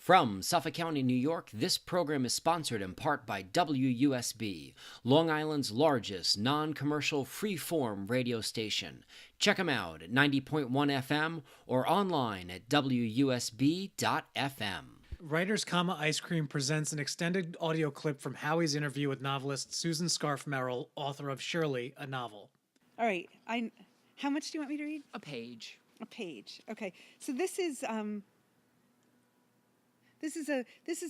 From Suffolk County, New York, this program is sponsored in part by WUSB, Long Island's largest non-commercial free-form radio station. Check them out at 90.1 FM or online at WUSB.FM. Writers, Ice Cream presents an extended audio clip from Howie's interview with novelist Susan Scarf Merrell, author of Shirley, a novel. All right. How much do you want me to read? A page. A page. Okay. So this is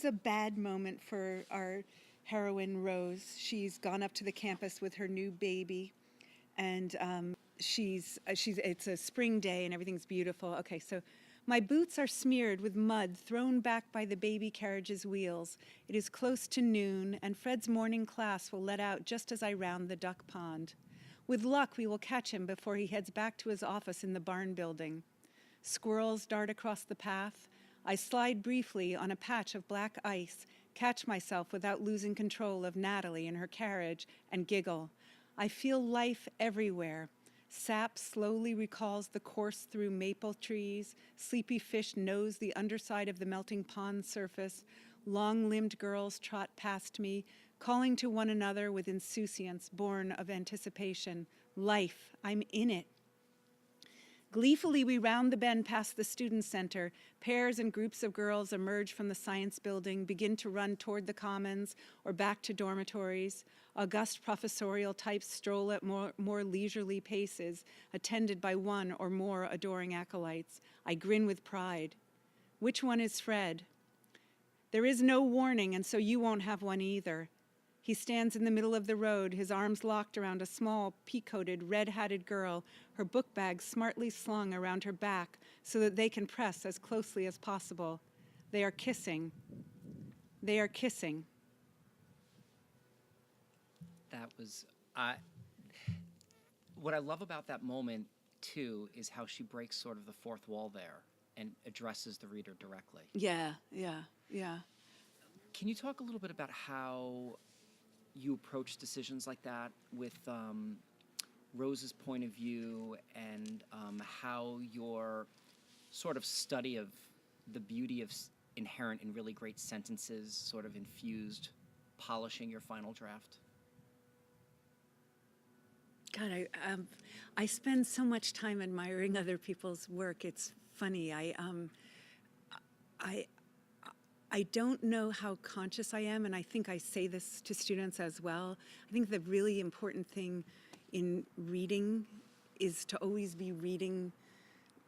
a bad moment for our heroine Rose. She's gone up to the campus with her new baby, and it's a spring day and everything's beautiful. Okay, so my boots are smeared with mud thrown back by the baby carriage's wheels. It is close to noon, and Fred's morning class will let out just as I round the duck pond. With luck, we will catch him before he heads back to his office in the barn building. Squirrels dart across the path. I slide briefly on a patch of black ice, catch myself without losing control of Natalie in her carriage, and giggle. I feel life everywhere. Sap slowly recalls the course through maple trees. Sleepy fish nose the underside of the melting pond surface. Long-limbed girls trot past me, calling to one another with insouciance born of anticipation. Life, I'm in it. Gleefully, we round the bend past the student center. Pairs and groups of girls emerge from the science building, begin to run toward the commons or back to dormitories. August professorial types stroll at more leisurely paces, attended by one or more adoring acolytes. I grin with pride. Which one is Fred? There is no warning, and so you won't have one either. He stands in the middle of the road, his arms locked around a small, pea-coated, red-hatted girl, her book bag smartly slung around her back so that they can press as closely as possible. They are kissing. They are kissing. That was... what I love about that moment, too, is how she breaks sort of the fourth wall there and addresses the reader directly. Yeah. Can you talk a little bit about how you approach decisions like that with Rose's point of view and how your sort of study of the beauty of inherent in really great sentences sort of infused polishing your final draft? God, I spend so much time admiring other people's work. It's funny. I don't know how conscious I am, and I think I say this to students as well. I think the really important thing in reading is to always be reading,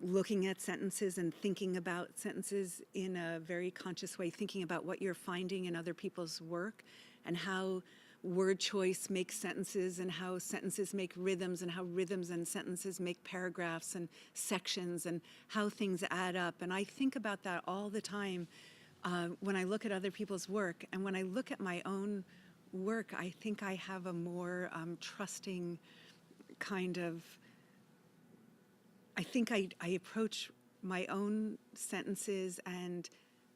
looking at sentences and thinking about sentences in a very conscious way, thinking about what you're finding in other people's work and how word choice makes sentences and how sentences make rhythms and how rhythms and sentences make paragraphs and sections and how things add up. And I think about that all the time. When I look at other people's work, and when I look at my own work, I think I have a more trusting kind of, I think I approach my own sentences and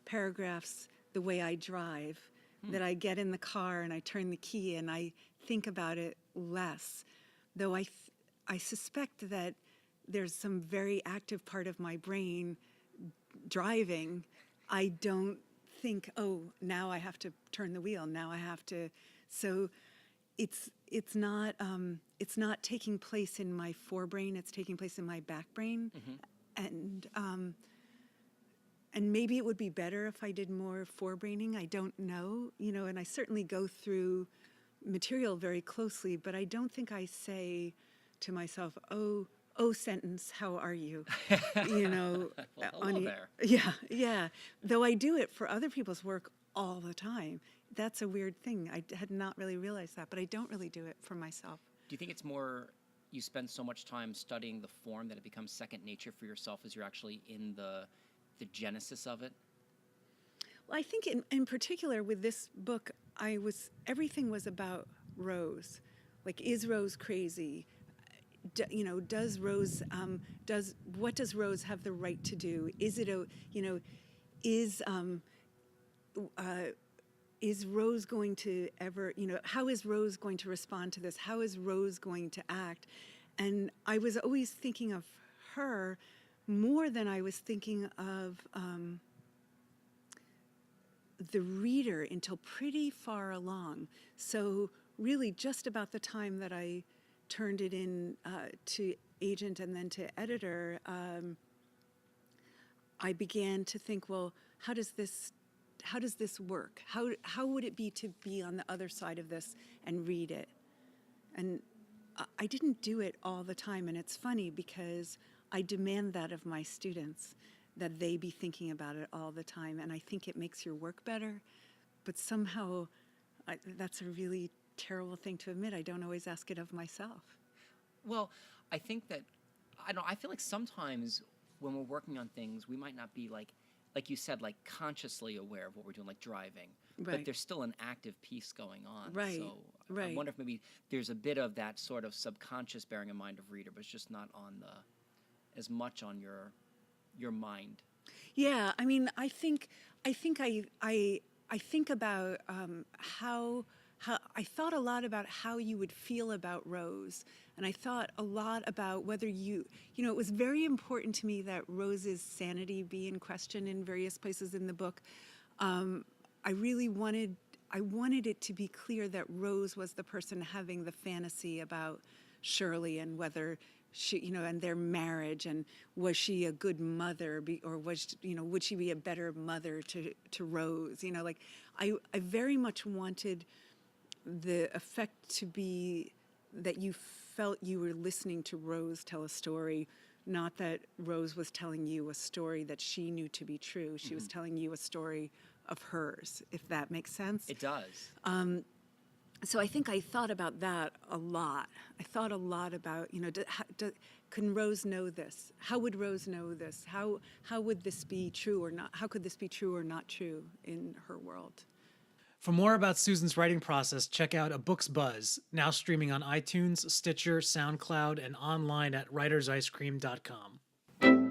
paragraphs the way I drive, that I get in the car and I turn the key and I think about it less, though I suspect that there's some very active part of my brain driving. I don't think, oh, now I have to turn the wheel. Now I have to. So, it's not taking place in my forebrain. It's taking place in my back brain, and maybe it would be better if I did more forebraining. I don't know, and I certainly go through material very closely, but I don't think I say to myself, oh, sentence, how are you? Well, hello there. Yeah. Though I do it for other people's work all the time. That's a weird thing. I had not really realized that, but I don't really do it for myself. Do you think it's more you spend so much time studying the form that it becomes second nature for yourself as you're actually in the genesis of it? Well, I think in particular with this book, everything was about Rose. Like, is Rose crazy? Does Rose what does Rose have the right to do? Is it is Rose going to ever, how is Rose going to respond to this? How is Rose going to act? And I was always thinking of her more than I was thinking of the reader until pretty far along. So really just about the time that I turned it in to agent and then to editor, I began to think, well, how does this work? How would it be to be on the other side of this and read it? And I didn't do it all the time, and it's funny because I demand that of my students, that they be thinking about it all the time, and I think it makes your work better, but somehow that's a really terrible thing to admit. I don't always ask it of myself. Well, I think that, I feel like sometimes when we're working on things, we might not be like you said, like consciously aware of what we're doing, like driving, but Right. there's still an active piece going on. Right, So I right. wonder if maybe there's a bit of that sort of subconscious bearing in mind of reader, but it's just not on as much on your mind. Yeah, I mean, I think I think about how I thought a lot about how you would feel about Rose, and I thought a lot about whether it was very important to me that Rose's sanity be in question in various places in the book. I really wanted it to be clear that Rose was the person having the fantasy about Shirley and whether she, and their marriage, and was she a good mother, or would she be a better mother to Rose? I very much wanted the effect to be that you felt you were listening to Rose tell a story, not that Rose was telling you a story that she knew to be true. She was telling you a story of hers, if that makes sense. It does. So I think I thought about that a lot. I thought a lot about, can Rose know this? How would Rose know this? How would this be true or not? How could this be true or not true in her world? For more about Susan's writing process, check out A Book's Buzz, now streaming on iTunes, Stitcher, SoundCloud, and online at writersicecream.com.